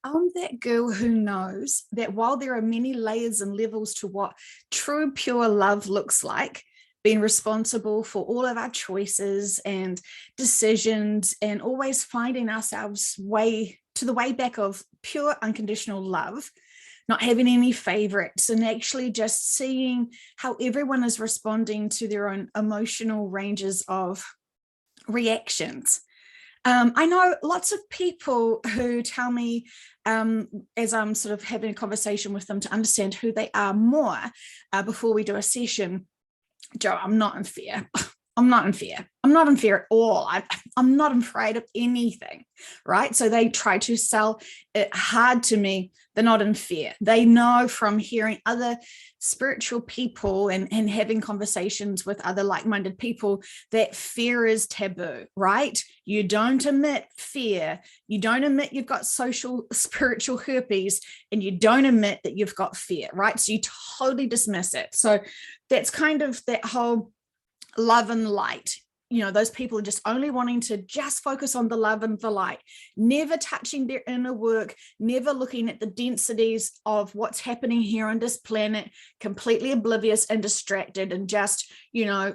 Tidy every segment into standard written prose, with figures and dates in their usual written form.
I'm that girl who knows that while there are many layers and levels to what true, pure love looks like, being responsible for all of our choices and decisions, and always finding ourselves way to the way back of pure, unconditional love, not having any favorites, and actually just seeing how everyone is responding to their own emotional ranges of reactions. I know lots of people who tell me, as I'm sort of having a conversation with them to understand who they are more before we do a session, Joe, I'm not in fear. I'm not in fear. I'm not in fear at all. I'm not afraid of anything, right? So they try to sell it hard to me. They're not in fear. They know from hearing other spiritual people and having conversations with other like-minded people that fear is taboo, right? You don't admit fear. You don't admit you've got social spiritual herpes, and you don't admit that you've got fear, right? So you totally dismiss it. So that's kind of that whole love and light. Those people are just only wanting to just focus on the love and the light, never touching their inner work, never looking at the densities of what's happening here on this planet, completely oblivious and distracted, and just,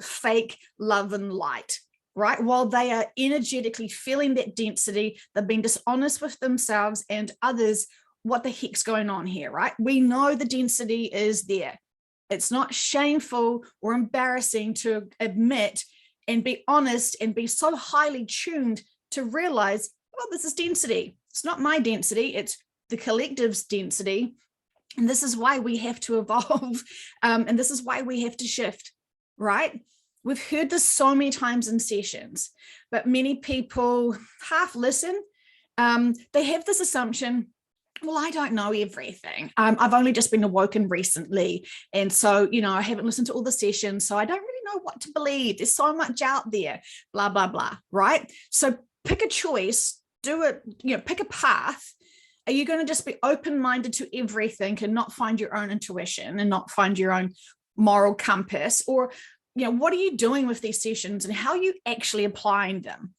fake love and light, right? While they are energetically feeling that density, they've been dishonest with themselves and others. What the heck's going on here, right? We know the density is there. It's not shameful or embarrassing to admit and be honest and be so highly tuned to realize, oh, this is density. It's not my density. It's the collective's density. And this is why we have to evolve. And this is why we have to shift, right? We've heard this so many times in sessions, but many people half listen. They have this assumption, well, I don't know everything. I've only just been awoken recently. And so, I haven't listened to all the sessions. So I don't really know what to believe. There's so much out there, blah, blah, blah, right? So pick a choice, do it, pick a path. Are you going to just be open-minded to everything and not find your own intuition and not find your own moral compass? Or, what are you doing with these sessions and how are you actually applying them?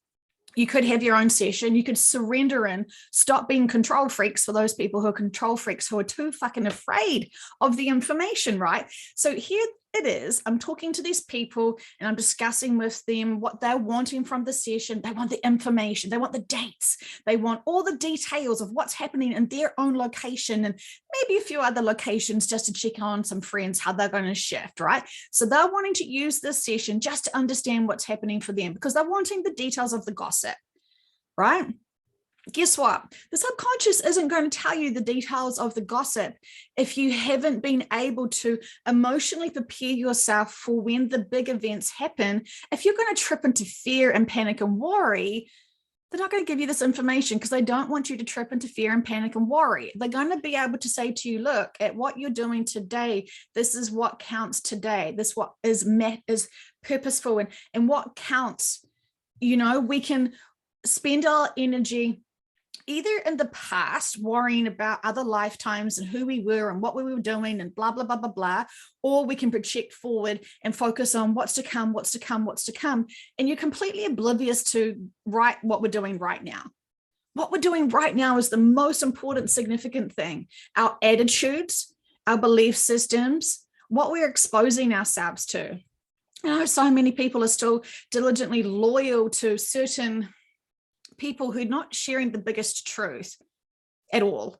You could have your own session. You could surrender and stop being control freaks for those people who are control freaks who are too fucking afraid of the information, right? So here it is. I'm talking to these people and I'm discussing with them what they're wanting from the session. They want the information. They want the dates. They want all the details of what's happening in their own location and maybe a few other locations just to check on some friends, how they're going to shift, right? So they're wanting to use this session just to understand what's happening for them because they're wanting the details of the gossip, right? Guess what? The subconscious isn't going to tell you the details of the gossip if you haven't been able to emotionally prepare yourself for when the big events happen. If you're going to trip into fear and panic and worry, they're not going to give you this information because they don't want you to trip into fear and panic and worry. They're going to be able to say to you, look, at what you're doing today, this is what counts today. This what is purposeful and what counts. We can spend our energy either in the past worrying about other lifetimes and who we were and what we were doing and blah, blah, blah, blah, blah, or we can project forward and focus on what's to come, what's to come, what's to come. And you're completely oblivious to what we're doing right now. What we're doing right now is the most important, significant thing. Our attitudes, our belief systems, what we're exposing ourselves to. So many people are still diligently loyal to certain people who are not sharing the biggest truth at all.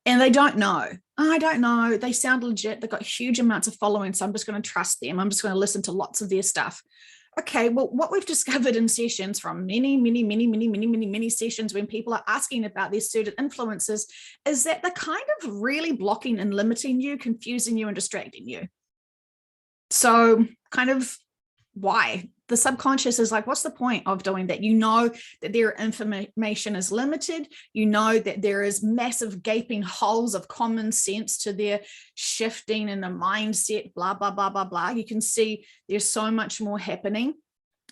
And they don't know. I don't know. They sound legit. They've got huge amounts of following. So I'm just going to trust them. I'm just going to listen to lots of their stuff. Okay, well, what we've discovered in sessions from many sessions when people are asking about these certain influences is that they're kind of really blocking and limiting you, confusing you and distracting you. So kind of why? The subconscious is like, what's the point of doing that? You know that their information is limited. You know that there is massive gaping holes of common sense to their shifting in the mindset, blah, blah, blah, blah, blah. You can see there's so much more happening.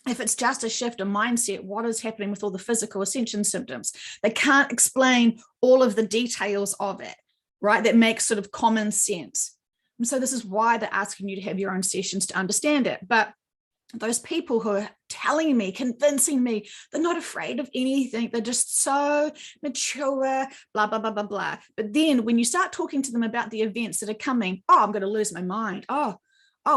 If it's just a shift in mindset, what is happening with all the physical ascension symptoms? They can't explain all of the details of it, right? That makes sort of common sense. And so this is why they're asking you to have your own sessions to understand it. But those people who are telling me, convincing me they're not afraid of anything, they're just so mature, blah, blah, blah, blah, blah. But then when you start talking to them about the events that are coming, oh, I'm going to lose my mind. Oh,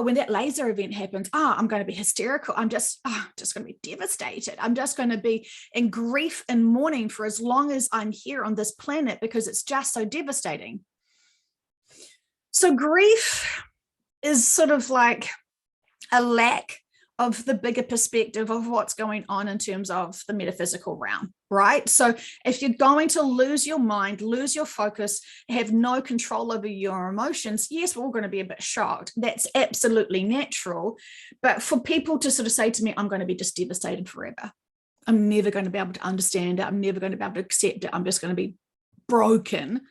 when that laser event happens, I'm going to be hysterical. I'm just going to be devastated. I'm just going to be in grief and mourning for as long as I'm here on this planet because it's just so devastating. So grief is sort of like a lack of the bigger perspective of what's going on in terms of the metaphysical realm, right? So if you're going to lose your mind, lose your focus, have no control over your emotions, yes, we're all going to be a bit shocked. That's absolutely natural. But for people to sort of say to me, I'm going to be just devastated forever. I'm never going to be able to understand it. I'm never going to be able to accept it. I'm just going to be broken.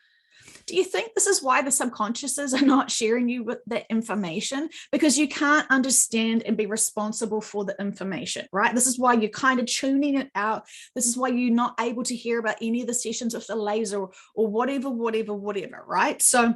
Do you think this is why the subconsciouses are not sharing you with that information? Because you can't understand and be responsible for the information, right? This is why you're kind of tuning it out. This is why you're not able to hear about any of the sessions with the laser or whatever, right? So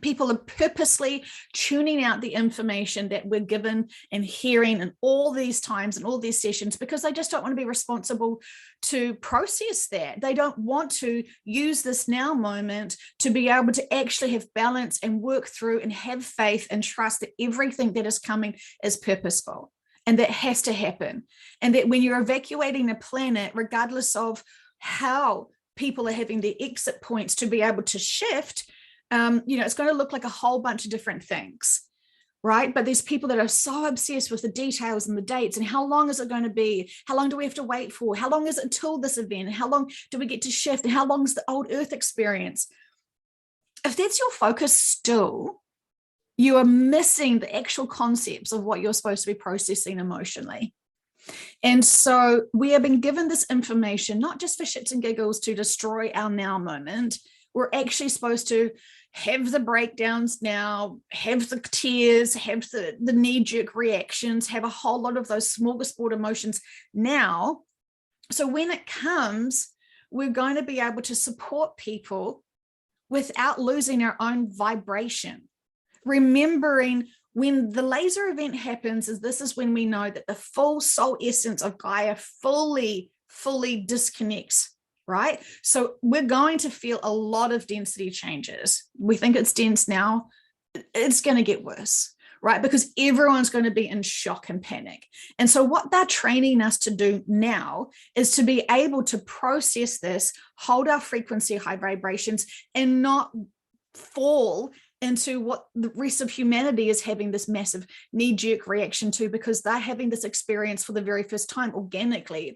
people are purposely tuning out the information that we're given and hearing in all these times and all these sessions because they just don't want to be responsible to process that. They don't want to use this now moment to be able to actually have balance and work through and have faith and trust that everything that is coming is purposeful and that has to happen. And that when you're evacuating the planet, regardless of how people are having their exit points to be able to shift, it's going to look like a whole bunch of different things, right? But there's people that are so obsessed with the details and the dates and how long is it going to be? How long do we have to wait for? How long is it until this event? How long do we get to shift? And how long is the old Earth experience? If that's your focus still, you are missing the actual concepts of what you're supposed to be processing emotionally. And so we have been given this information, not just for shits and giggles to destroy our now moment. We're actually supposed to have the breakdowns now, have the tears, have the knee-jerk reactions, have a whole lot of those smorgasbord emotions now. So when it comes, we're going to be able to support people without losing our own vibration. Remembering when the laser event happens, this is when we know that the full soul essence of Gaia fully disconnects. Right? So we're going to feel a lot of density changes. We think it's dense now. It's going to get worse, right? Because everyone's going to be in shock and panic. And so what they're training us to do now is to be able to process this, hold our frequency, high vibrations, and not fall into what the rest of humanity is having this massive knee-jerk reaction to, because they're having this experience for the very first time organically.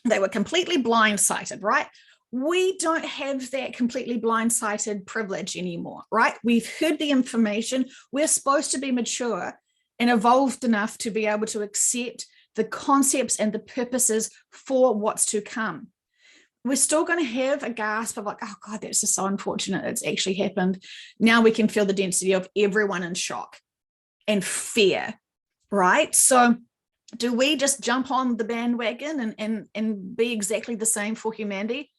They were completely blindsided, right? We don't have that completely blindsided privilege anymore, right? We've heard the information. We're supposed to be mature and evolved enough to be able to accept the concepts and the purposes for what's to come. We're still going to have a gasp of like, oh God, that's just so unfortunate. It's actually happened. Now we can feel the density of everyone in shock and fear, right? So do we just jump on the bandwagon and be exactly the same for humanity?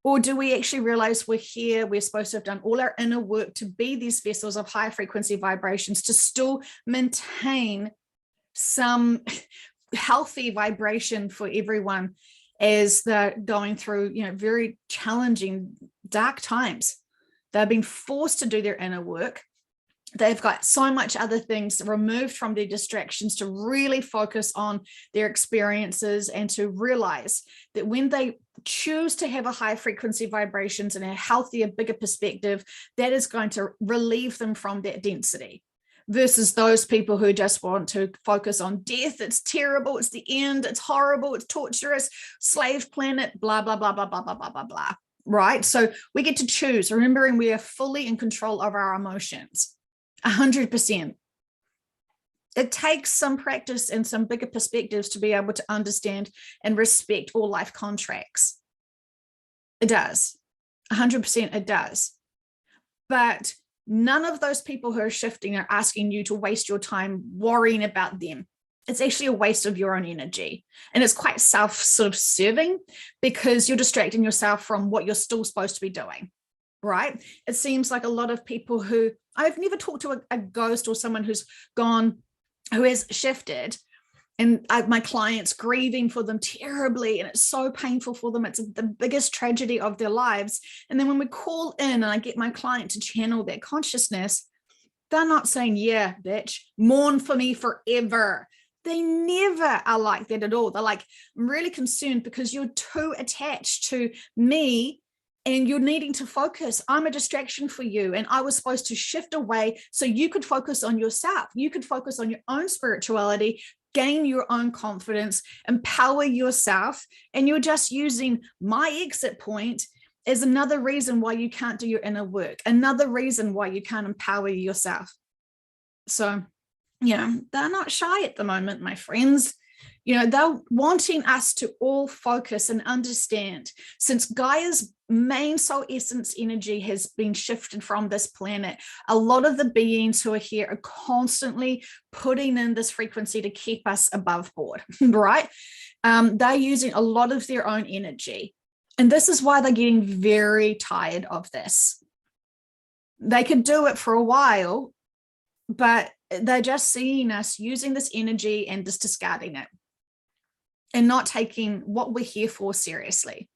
Or do we actually realize we're here, we're supposed to have done all our inner work to be these vessels of high frequency vibrations to still maintain some healthy vibration for everyone as they're going through, very challenging, dark times. They're being forced to do their inner work. They've got so much other things removed from their distractions to really focus on their experiences and to realize that when they choose to have a high frequency vibrations and a healthier, bigger perspective, that is going to relieve them from that density versus those people who just want to focus on death. It's terrible. It's the end. It's horrible. It's torturous. Slave planet, blah, blah, blah, blah, blah, blah, blah, blah, blah. Right? So we get to choose, remembering we are fully in control of our emotions. 100%. It takes some practice and some bigger perspectives to be able to understand and respect all life contracts. It does. 100% it does. But none of those people who are shifting are asking you to waste your time worrying about them. It's actually a waste of your own energy. And it's quite self-serving because you're distracting yourself from what you're still supposed to be doing. Right? It seems like a lot of people who I've never talked to a ghost or someone who's gone who has shifted, and my clients grieving for them terribly, and it's so painful for them. It's the biggest tragedy of their lives. And then when we call in and I get my client to channel their consciousness, they're not saying, yeah, bitch, mourn for me forever. They never are like that at all. They're like, I'm really concerned because you're too attached to me and you're needing to focus. I'm a distraction for you. And I was supposed to shift away so you could focus on yourself. You could focus on your own spirituality, gain your own confidence, empower yourself. And you're just using my exit point as another reason why you can't do your inner work, another reason why you can't empower yourself. So, they're not shy at the moment, my friends. They're wanting us to all focus and understand, since Gaia's main soul essence energy has been shifted from this planet, a lot of the beings who are here are constantly putting in this frequency to keep us above board, right? They're using a lot of their own energy. And this is why they're getting very tired of this. They could do it for a while, but they're just seeing us using this energy and just discarding it and not taking what we're here for seriously.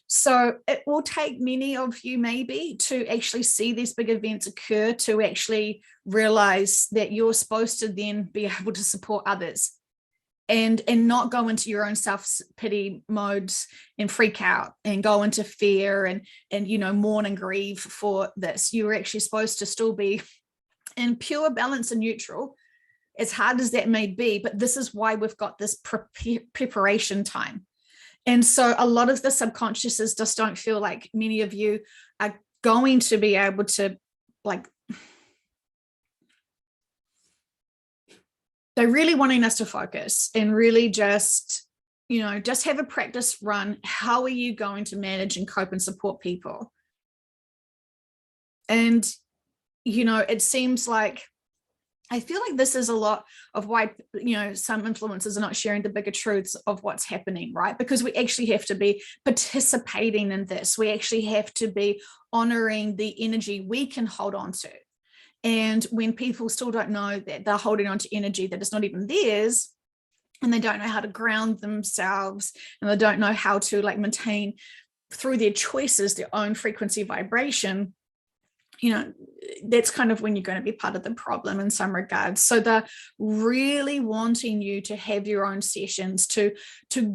So it will take many of you maybe to actually see these big events occur, to actually realize that you're supposed to then be able to support others and not go into your own self-pity modes and freak out and go into fear and mourn and grieve for this. You're actually supposed to still be in pure balance and neutral, as hard as that may be, but this is why we've got this preparation time. And so a lot of the subconsciouses just don't feel like many of you are going to be able to, they're really wanting us to focus and really just have a practice run. How are you going to manage and cope and support people? And, it seems like, I feel like this is a lot of why, some influencers are not sharing the bigger truths of what's happening, right? Because we actually have to be participating in this. We actually have to be honoring the energy we can hold on to. And when people still don't know that they're holding on to energy that is not even theirs, and they don't know how to ground themselves, and they don't know how to maintain through their choices their own frequency vibration, that's kind of when you're going to be part of the problem in some regards. So they're really wanting you to have your own sessions, to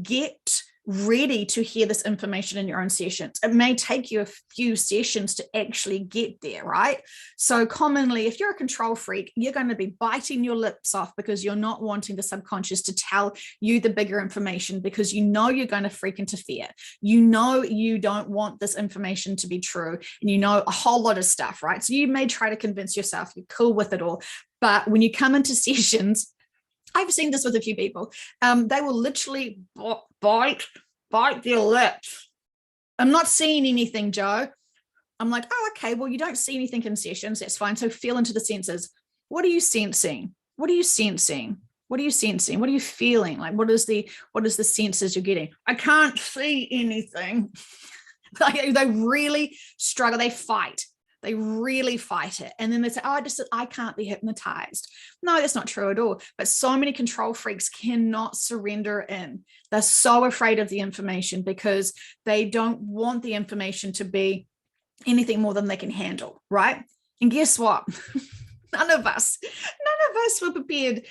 get ready to hear this information in your own sessions. It may take you a few sessions to actually get there, right? So commonly, if you're a control freak, you're going to be biting your lips off because you're not wanting the subconscious to tell you the bigger information, because you're going to freak into fear. You don't want this information to be true, and a whole lot of stuff, right? So you may try to convince yourself you're cool with it all, but when you come into sessions, I've seen this with a few people. They will literally bite their lips. I'm not seeing anything, Joe. I'm like, oh, okay, well, you don't see anything in sessions. That's fine. So feel into the senses. What are you sensing? What are you sensing? What are you sensing? What are you feeling? What is the senses you're getting? I can't see anything. They really struggle. They fight. They really fight it. And then they say, oh, I can't be hypnotized. No, that's not true at all. But so many control freaks cannot surrender in. They're so afraid of the information because they don't want the information to be anything more than they can handle, right? And guess what? None of us were prepared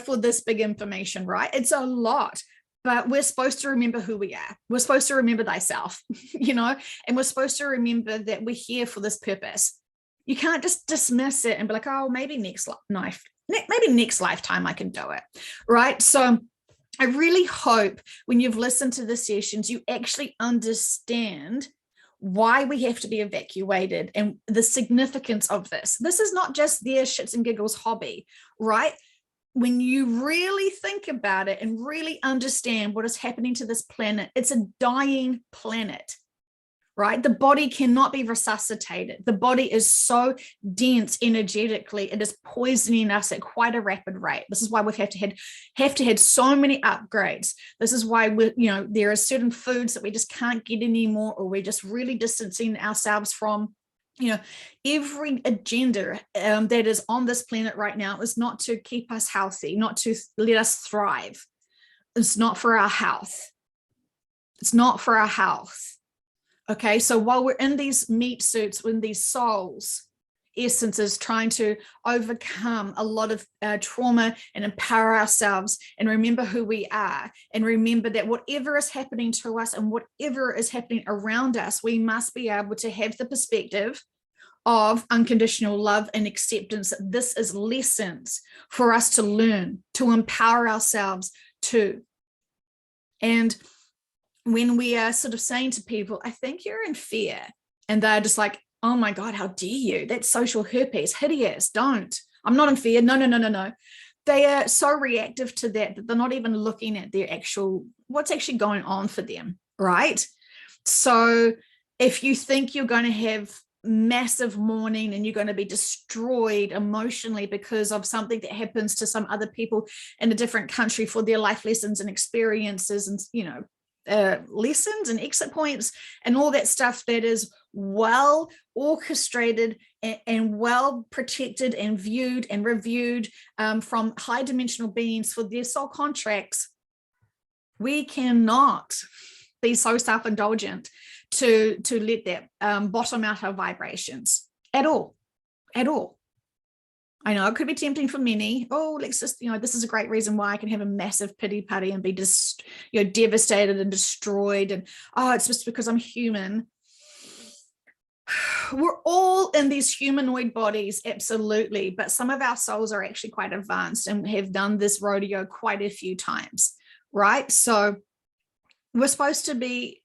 for this big information, right? It's a lot. But we're supposed to remember who we are. We're supposed to remember thyself, and we're supposed to remember that we're here for this purpose. You can't just dismiss it and be like, oh, maybe next lifetime I can do it, right? So I really hope when you've listened to the sessions, you actually understand why we have to be evacuated and the significance of this. This is not just their shits and giggles hobby, right? When you really think about it and really understand what is happening to this planet, it's a dying planet, right? The body cannot be resuscitated. The body is so dense energetically, it is poisoning us at quite a rapid rate. This is why we have to have so many upgrades. This is why there are certain foods that we just can't get anymore, or we're just really distancing ourselves from. You know, every agenda that is on this planet right now is not to keep us healthy, not to let us thrive. It's not for our health. It's not for our health. Okay, so while we're in these meat suits, in these souls, essences trying to overcome a lot of trauma and empower ourselves and remember who we are, and remember that whatever is happening to us and whatever is happening around us, we must be able to have the perspective of unconditional love and acceptance. This is lessons for us to learn, to empower ourselves to. And when we are sort of saying to people, I think you're in fear, and they're just like, oh my God, how dare you? That's social herpes, hideous, don't. I'm not in fear. No, no, no, no, no. They are so reactive to that they're not even looking at their what's actually going on for them, right? So if you think you're going to have massive mourning and you're going to be destroyed emotionally because of something that happens to some other people in a different country for their life lessons and experiences and, lessons and exit points and all that stuff that is well orchestrated and well protected and viewed and reviewed from high dimensional beings for their soul contracts, we cannot be so self-indulgent to let that bottom out our vibrations at all. I know it could be tempting for many. Oh, let's just, this is a great reason why I can have a massive pity party and be just, devastated and destroyed. And, it's just because I'm human. We're all in these humanoid bodies, absolutely. But some of our souls are actually quite advanced and have done this rodeo quite a few times, right? So we're supposed to be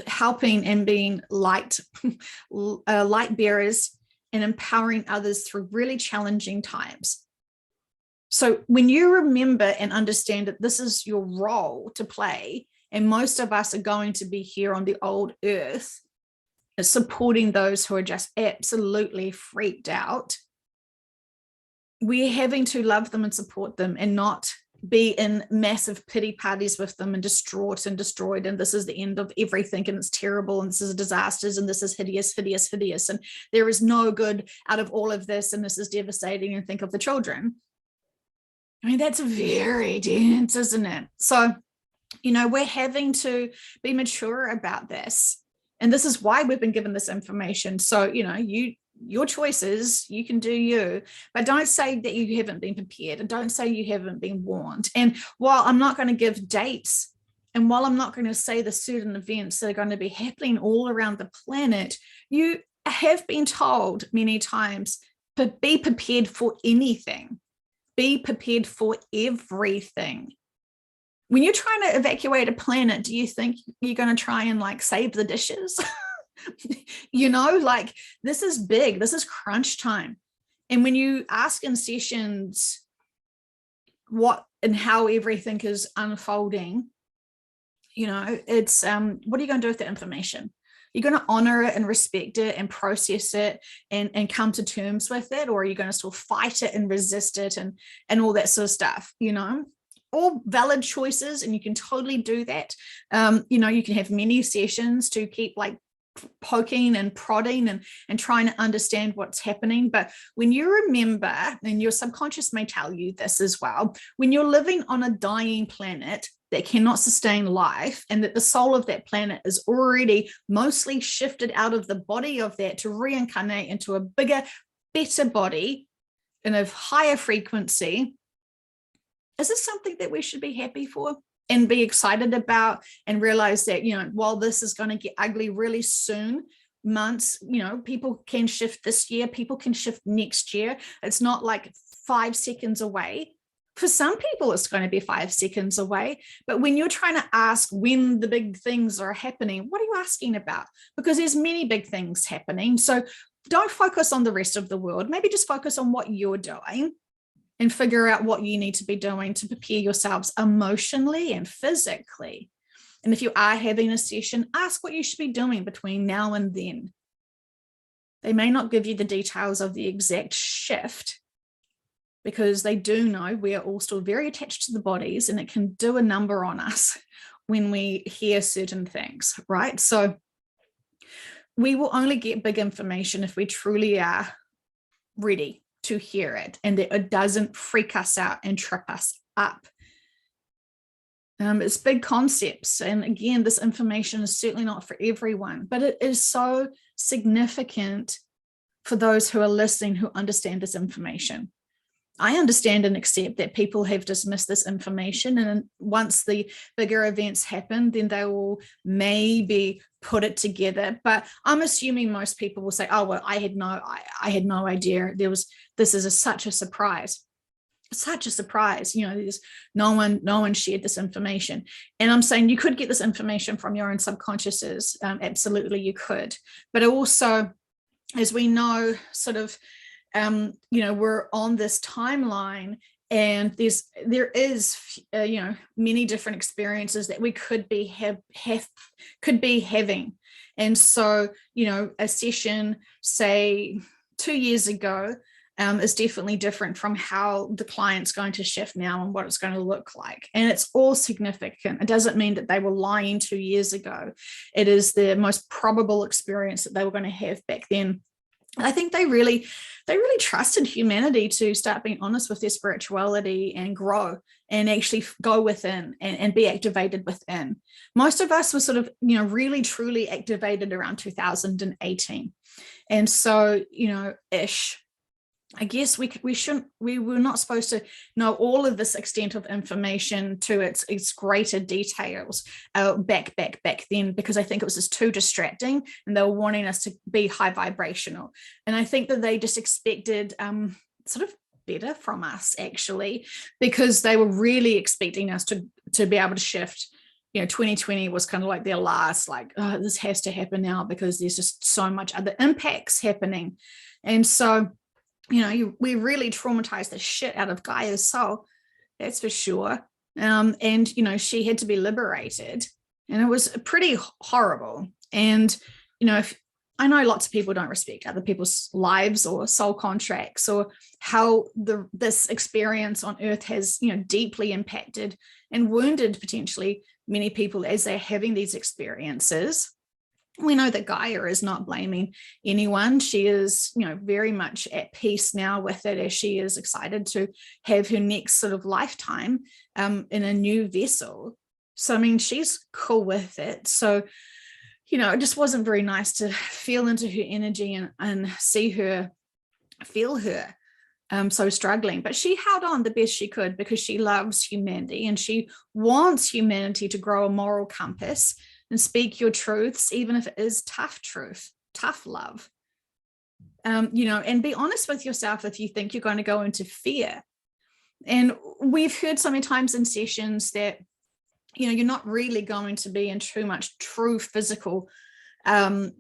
helping and being light bearers and empowering others through really challenging times. So when you remember and understand that this is your role to play, and most of us are going to be here on the old earth, supporting those who are just absolutely freaked out, we're having to love them and support them and not be in massive pity parties with them and distraught and destroyed, and this is the end of everything and it's terrible and this is disasters and this is hideous and there is no good out of all of this and this is devastating, and think of the children. I mean, that's very dense, isn't it? So, we're having to be mature about this, and this is why we've been given this information. So, your choices, you can do you, but don't say that you haven't been prepared, and don't say you haven't been warned. And while I'm not going to give dates, and while I'm not going to say the certain events that are going to be happening all around the planet, you have been told many times to be prepared for anything, be prepared for everything. When you're trying to evacuate a planet, do you think you're going to try and save the dishes? This is big, this is crunch time. And when you ask in sessions what and how everything is unfolding, it's what are you going to do with the information? You're going to honor it and respect it and process it and come to terms with it, or are you going to still fight it and resist it and all that sort of stuff? All valid choices, and you can totally do that. You can have many sessions to keep poking and prodding and trying to understand what's happening. But when you remember, and your subconscious may tell you this as well, when you're living on a dying planet that cannot sustain life, and that the soul of that planet is already mostly shifted out of the body of that to reincarnate into a bigger, better body in a higher frequency, is this something that we should be happy for and be excited about, and realize that, while this is going to get ugly really soon, months, people can shift this year, people can shift next year. It's not 5 seconds away. For some people, it's going to be 5 seconds away. But when you're trying to ask when the big things are happening, what are you asking about? Because there's many big things happening. So don't focus on the rest of the world. Maybe just focus on what you're doing, and figure out what you need to be doing to prepare yourselves emotionally and physically. And if you are having a session, ask what you should be doing between now and then. They may not give you the details of the exact shift, because they do know we are all still very attached to the bodies, and it can do a number on us when we hear certain things, right? So we will only get big information if we truly are ready to hear it, and that it doesn't freak us out and trip us up. It's big concepts. And again, this information is certainly not for everyone, but it is so significant for those who are listening, who understand this information. I understand and accept that people have dismissed this information, and once the bigger events happen, then they will maybe put it together. But I'm assuming most people will say, oh, well, I had no idea. This is such a surprise. Such a surprise, there's no one shared this information. And I'm saying you could get this information from your own subconsciouses. Absolutely, you could. But also, as we know, sort of, we're on this timeline, and there is many different experiences that we could be having. And so, a session, say 2 years ago, is definitely different from how the client's going to shift now and what it's going to look like. And it's all significant. It doesn't mean that they were lying 2 years ago. It is the most probable experience that they were going to have back then. I think they really trusted humanity to start being honest with their spirituality and grow and actually go within and be activated within. Most of us were sort of, really truly activated around 2018. And so, ish. I guess we were not supposed to know all of this extent of information to its greater details back then, because I think it was just too distracting, and they were wanting us to be high vibrational. And I think that they just expected sort of better from us, actually, because they were really expecting us to be able to shift. 2020 was kind of like their last, like, oh, this has to happen now because there's just so much other impacts happening. And so, we really traumatized the shit out of Gaia's soul, that's for sure. And, she had to be liberated, and it was pretty horrible. And, I know lots of people don't respect other people's lives or soul contracts, or how this experience on Earth has, deeply impacted and wounded potentially many people as they're having these experiences. We know that Gaia is not blaming anyone. She is, very much at peace now with it, as she is excited to have her next sort of lifetime in a new vessel. So, I mean, she's cool with it. So, it just wasn't very nice to feel into her energy and see her, feel her so struggling. But she held on the best she could, because she loves humanity, and she wants humanity to grow a moral compass and speak your truths, even if it is tough truth, tough love. And be honest with yourself if you think you're going to go into fear. And we've heard so many times in sessions that, you're not really going to be in too much true physical, it's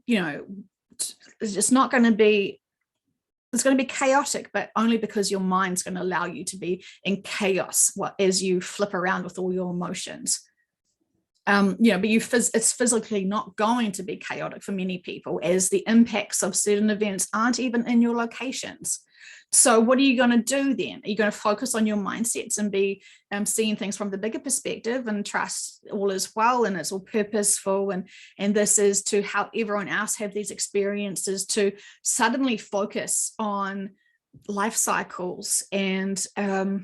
not going to be, it's going to be chaotic, but only because your mind's going to allow you to be in chaos as you flip around with all your emotions. But it's physically not going to be chaotic for many people, as the impacts of certain events aren't even in your locations. So what are you going to do then? Are you going to focus on your mindsets and be seeing things from the bigger perspective and trust all is well and it's all purposeful, and this is to help everyone else have these experiences, to suddenly focus on life cycles and a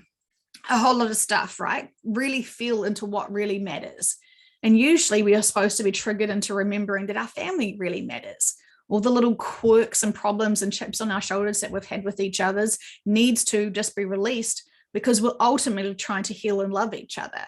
whole lot of stuff, right? Really feel into what really matters. And usually we are supposed to be triggered into remembering that our family really matters. All the little quirks and problems and chips on our shoulders that we've had with each other's needs to just be released, because we're ultimately trying to heal and love each other.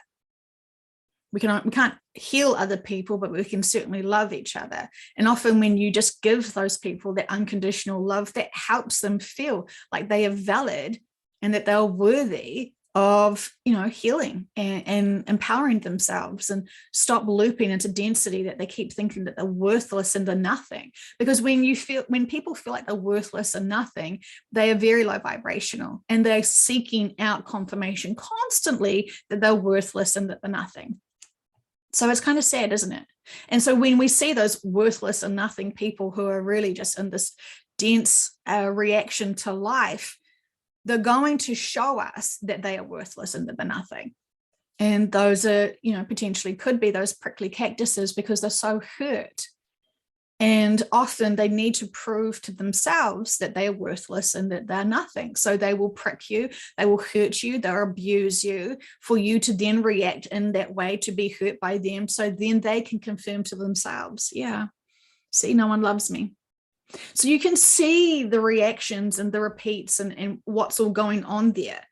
We can't heal other people, but we can certainly love each other. And often when you just give those people that unconditional love, that helps them feel like they are valid and that they're worthy of, healing and empowering themselves, and stop looping into density that they keep thinking that they're worthless and they're nothing. Because when people feel like they're worthless and nothing, they are very low vibrational, and they're seeking out confirmation constantly that they're worthless and that they're nothing. So it's kind of sad, isn't it? And so when we see those worthless and nothing people who are really just in this dense reaction to life, they're going to show us that they are worthless and that they're nothing. And those are, potentially could be those prickly cactuses, because they're so hurt. And often they need to prove to themselves that they are worthless and that they're nothing. So they will prick you, they will hurt you, they'll abuse you for you to then react in that way to be hurt by them. So then they can confirm to themselves, yeah, see, no one loves me. So you can see the reactions and the repeats and what's all going on there.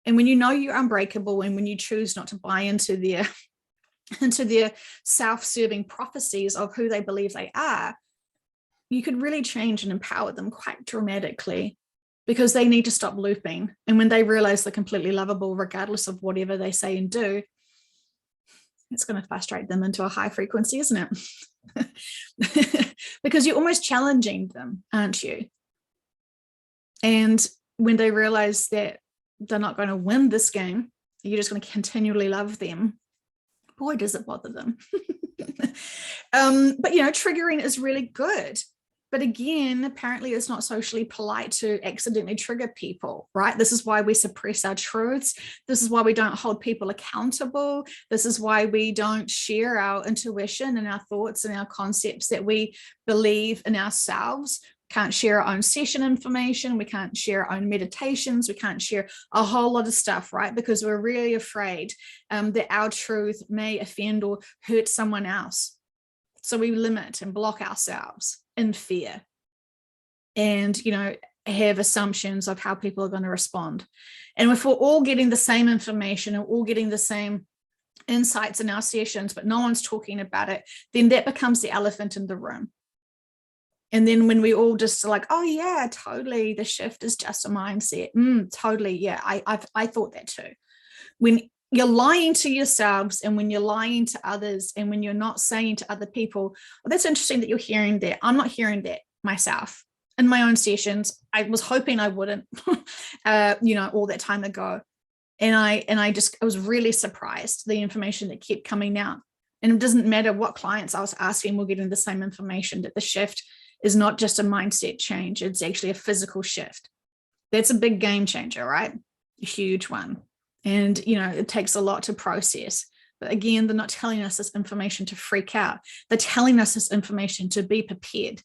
And when you know you're unbreakable and when you choose not to buy into their self-serving prophecies of who they believe they are, you could really change and empower them quite dramatically, because they need to stop looping. And when they realize they're completely lovable, regardless of whatever they say and do, it's going to frustrate them into a high frequency, isn't it? Because you're almost challenging them, aren't you? And when they realize that they're not going to win this game, you're just going to continually love them, boy, does it bother them. But, triggering is really good. But again, apparently it's not socially polite to accidentally trigger people, right? This is why we suppress our truths. This is why we don't hold people accountable. This is why we don't share our intuition and our thoughts and our concepts that we believe in ourselves. Can't share our own session information. We can't share our own meditations. We can't share a whole lot of stuff, right? Because we're really afraid that our truth may offend or hurt someone else. So we limit and block ourselves in fear and, have assumptions of how people are going to respond. And if we're all getting the same information and all getting the same insights in our sessions, but no one's talking about it, then that becomes the elephant in the room. And then when we all just are like, oh yeah, totally, the shift is just a mindset. Totally, yeah, I thought that too. When you're lying to yourselves and when you're lying to others and when you're not saying to other people, well, that's interesting that you're hearing that. I'm not hearing that myself in my own sessions. I was hoping I wouldn't, all that time ago. And I was really surprised the information that kept coming out. And it doesn't matter what clients I was asking, we're getting the same information, that the shift is not just a mindset change. It's actually a physical shift. That's a big game changer, right? A huge one. And, it takes a lot to process. But again, they're not telling us this information to freak out. They're telling us this information to be prepared,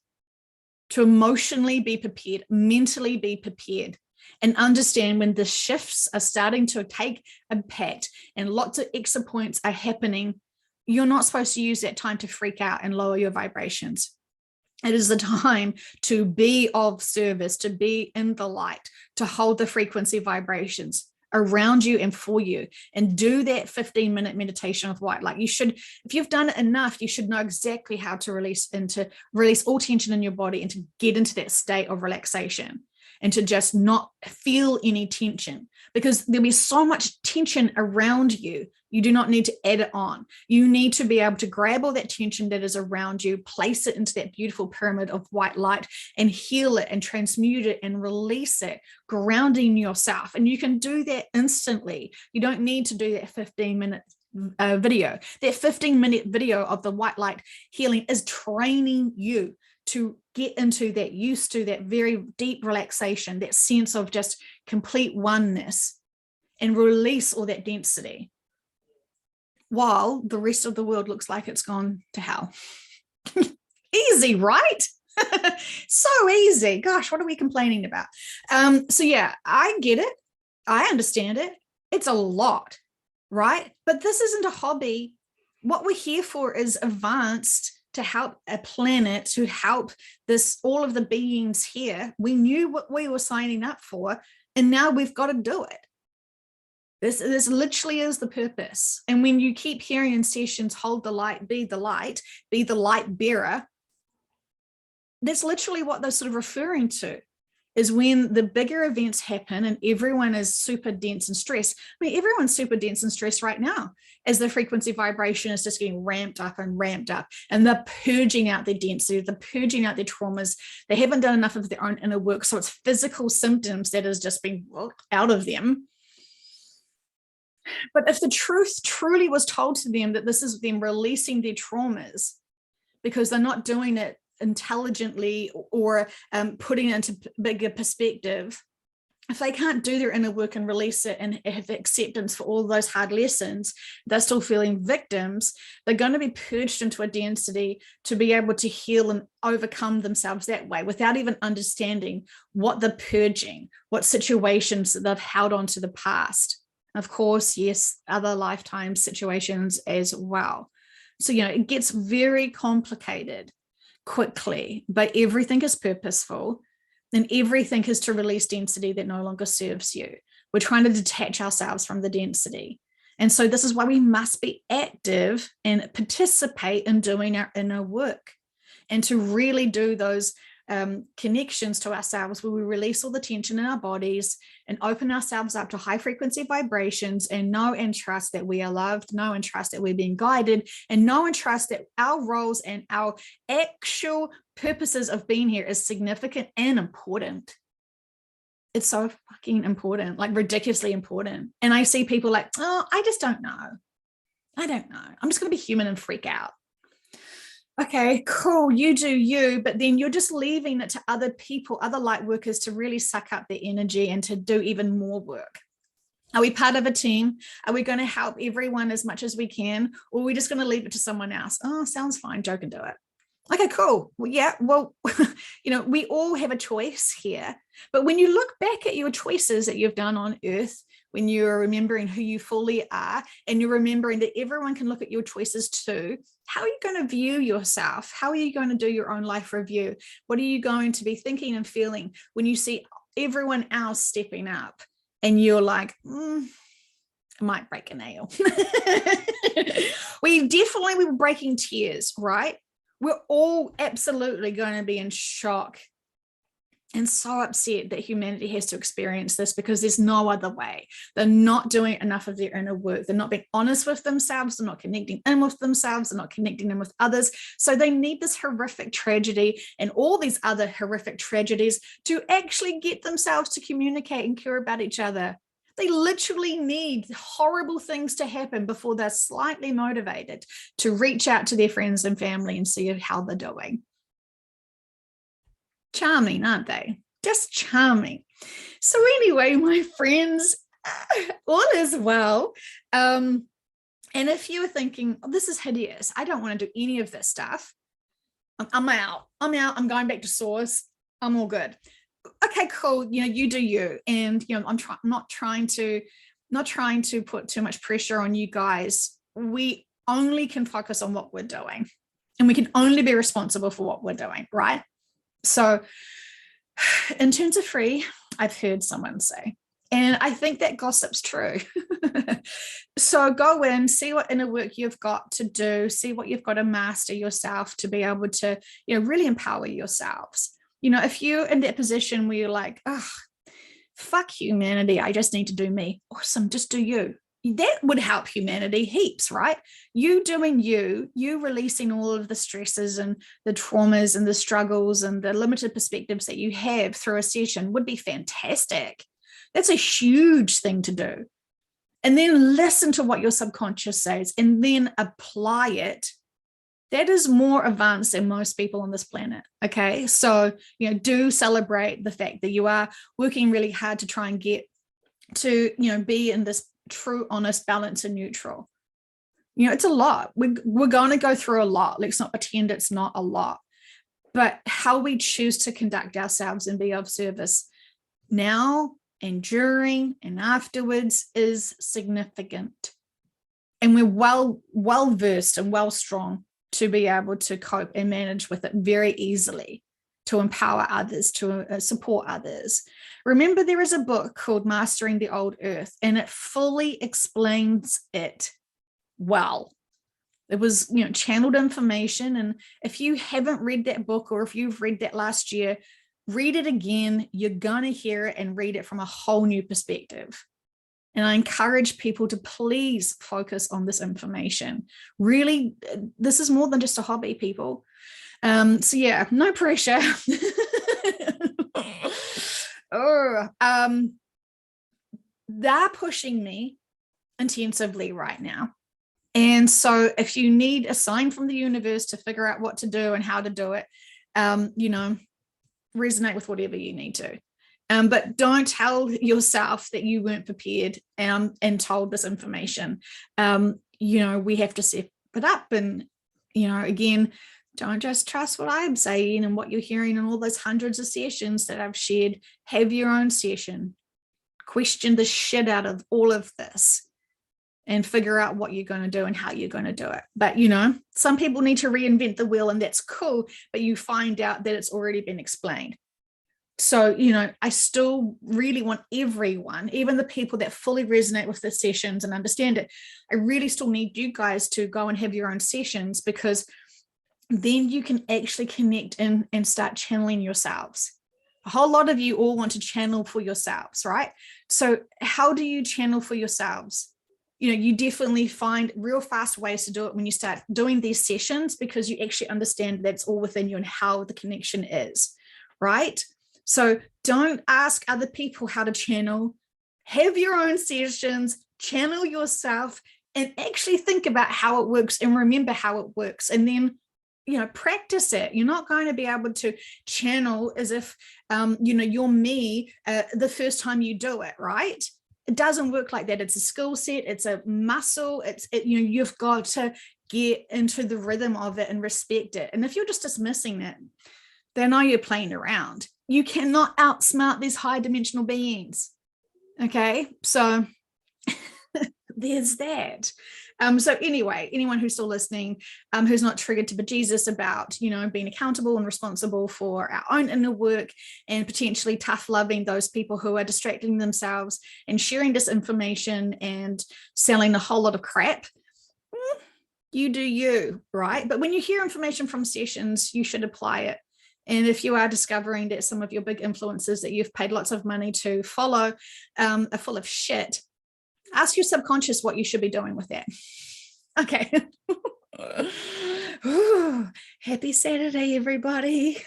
to emotionally be prepared, mentally be prepared, and understand when the shifts are starting to take impact and lots of exit points are happening, you're not supposed to use that time to freak out and lower your vibrations. It is the time to be of service, to be in the light, to hold the frequency vibrations around you and for you, and do that 15-minute meditation of white light. You should, if you've done it enough, you should know exactly how to release all tension in your body and to get into that state of relaxation and to just not feel any tension, because there'll be so much tension around you. You do not need to add it on. You need to be able to grab all that tension that is around you, place it into that beautiful pyramid of white light and heal it and transmute it and release it, grounding yourself. And you can do that instantly. You don't need to do that 15-minute video. That 15-minute video of the white light healing is training you to get into that, used to that very deep relaxation, that sense of just complete oneness, and release all that density while the rest of the world looks like it's gone to hell. Easy, right? So easy. Gosh, what are we complaining about? So yeah, I get it. I understand it. It's a lot, right? But this isn't a hobby. What we're here for is advanced, to help a planet, to help all of the beings here. We knew what we were signing up for, and now we've got to do it. This literally is the purpose. And when you keep hearing in sessions, hold the light, be the light bearer, that's literally what they're sort of referring to, is when the bigger events happen and everyone is super dense and stressed. I mean, everyone's super dense and stressed right now as the frequency vibration is just getting ramped up, and they're purging out their density, they're purging out their traumas. They haven't done enough of their own inner work. So it's physical symptoms that has just been worked out of them. But if the truth truly was told to them, that this is them releasing their traumas because they're not doing it intelligently or putting it into bigger perspective, if they can't do their inner work and release it and have acceptance for all those hard lessons, they're still feeling victims. They're going to be purged into a density to be able to heal and overcome themselves that way without even understanding what they're purging, what situations that they've held on to the past. Of course, yes, other lifetime situations as well. So, it gets very complicated quickly, but everything is purposeful. And everything is to release density that no longer serves you. We're trying to detach ourselves from the density. And so this is why we must be active and participate in doing our inner work, and to really do those connections to ourselves where we release all the tension in our bodies and open ourselves up to high frequency vibrations, and know and trust that we are loved, know and trust that we're being guided, and know and trust that our roles and our actual purposes of being here is significant and important. It's so fucking important, like ridiculously important. And I see people like, oh, I just don't know. I don't know. I'm just going to be human and freak out. Okay, cool, you do you, but then you're just leaving it to other people, other light workers, to really suck up the energy and to do even more work. Are we part of a team? Are we going to help everyone as much as we can? Or are we just going to leave it to someone else? Oh, sounds fine, Joe can do it. Okay, cool. Well, yeah, well, we all have a choice here. But when you look back at your choices that you've done on Earth, when you're remembering who you fully are, and you're remembering that everyone can look at your choices too, how are you going to view yourself? How are you going to do your own life review? What are you going to be thinking and feeling when you see everyone else stepping up and you're like, I might break a nail? We definitely were breaking tears, right? We're all absolutely going to be in shock and so upset that humanity has to experience this, because there's no other way. They're not doing enough of their inner work. They're not being honest with themselves. They're not connecting in with themselves. They're not connecting in with others. So they need this horrific tragedy and all these other horrific tragedies to actually get themselves to communicate and care about each other. They literally need horrible things to happen before they're slightly motivated to reach out to their friends and family and see how they're doing. Charming, aren't they? Just charming. So anyway, my friends, all is well. And if you were thinking, oh, this is hideous, I don't want to do any of this stuff, I'm out. I'm going back to source. I'm all good. Okay, cool. You do you. And I'm not trying to put too much pressure on you guys. We only can focus on what we're doing, and we can only be responsible for what we're doing, right? So in terms of free, I've heard someone say, and I think that gossip's true. So go in, see what inner work you've got to do, see what you've got to master yourself to be able to, really empower yourselves. If you're in that position where you're like, oh, fuck humanity, I just need to do me. Awesome, just do you. That would help humanity heaps, right? You doing you releasing all of the stresses and the traumas and the struggles and the limited perspectives that you have through a session would be fantastic. That's a huge thing to do. And then listen to what your subconscious says and then apply it. That is more advanced than most people on this planet. Okay. So, do celebrate the fact that you are working really hard to try and get to, be in this true, honest balance and neutral. It's a lot. We're going to go through a lot. Let's not pretend it's not a lot. But how we choose to conduct ourselves and be of service now and during and afterwards is significant. And we're well versed and well strong to be able to cope and manage with it very easily, to empower others, to support others. Remember, there is a book called Mastering the Old Earth, and it fully explains it well. It was, channeled information. And if you haven't read that book, or if you've read that last year, read it again. You're going to hear it and read it from a whole new perspective. And I encourage people to please focus on this information. Really, this is more than just a hobby, people. So yeah, no pressure. They're pushing me intensively right now. And so if you need a sign from the universe to figure out what to do and how to do it, resonate with whatever you need to. But don't tell yourself that you weren't prepared and told this information. We have to step it up. And, again, don't just trust what I'm saying and what you're hearing in all those hundreds of sessions that I've shared. Have your own session. Question the shit out of all of this and figure out what you're going to do and how you're going to do it. But, some people need to reinvent the wheel, and that's cool, but you find out that it's already been explained. So, I still really want everyone, even the people that fully resonate with the sessions and understand it, I really still need you guys to go and have your own sessions, because then you can actually connect in and start channeling yourselves. A whole lot of you all want to channel for yourselves, right? So how do you channel for yourselves? You definitely find real fast ways to do it when you start doing these sessions, because you actually understand that's all within you and how the connection is, right? So don't ask other people how to channel. Have your own sessions, channel yourself, and actually think about how it works and remember how it works. And then, practice it. You're not going to be able to channel as if, you're me the first time you do it, right? It doesn't work like that. It's a skill set. It's a muscle. You've got to get into the rhythm of it and respect it. And if you're just dismissing it, then are you playing around? You cannot outsmart these high dimensional beings. Okay, so there's that. So anyway, anyone who's still listening, who's not triggered to bejesus about, being accountable and responsible for our own inner work, and potentially tough loving those people who are distracting themselves and sharing disinformation and selling a whole lot of crap, you do you, right? But when you hear information from sessions, you should apply it. And if you are discovering that some of your big influences that you've paid lots of money to follow are full of shit, ask your subconscious what you should be doing with that. Okay. Ooh, happy Saturday, everybody.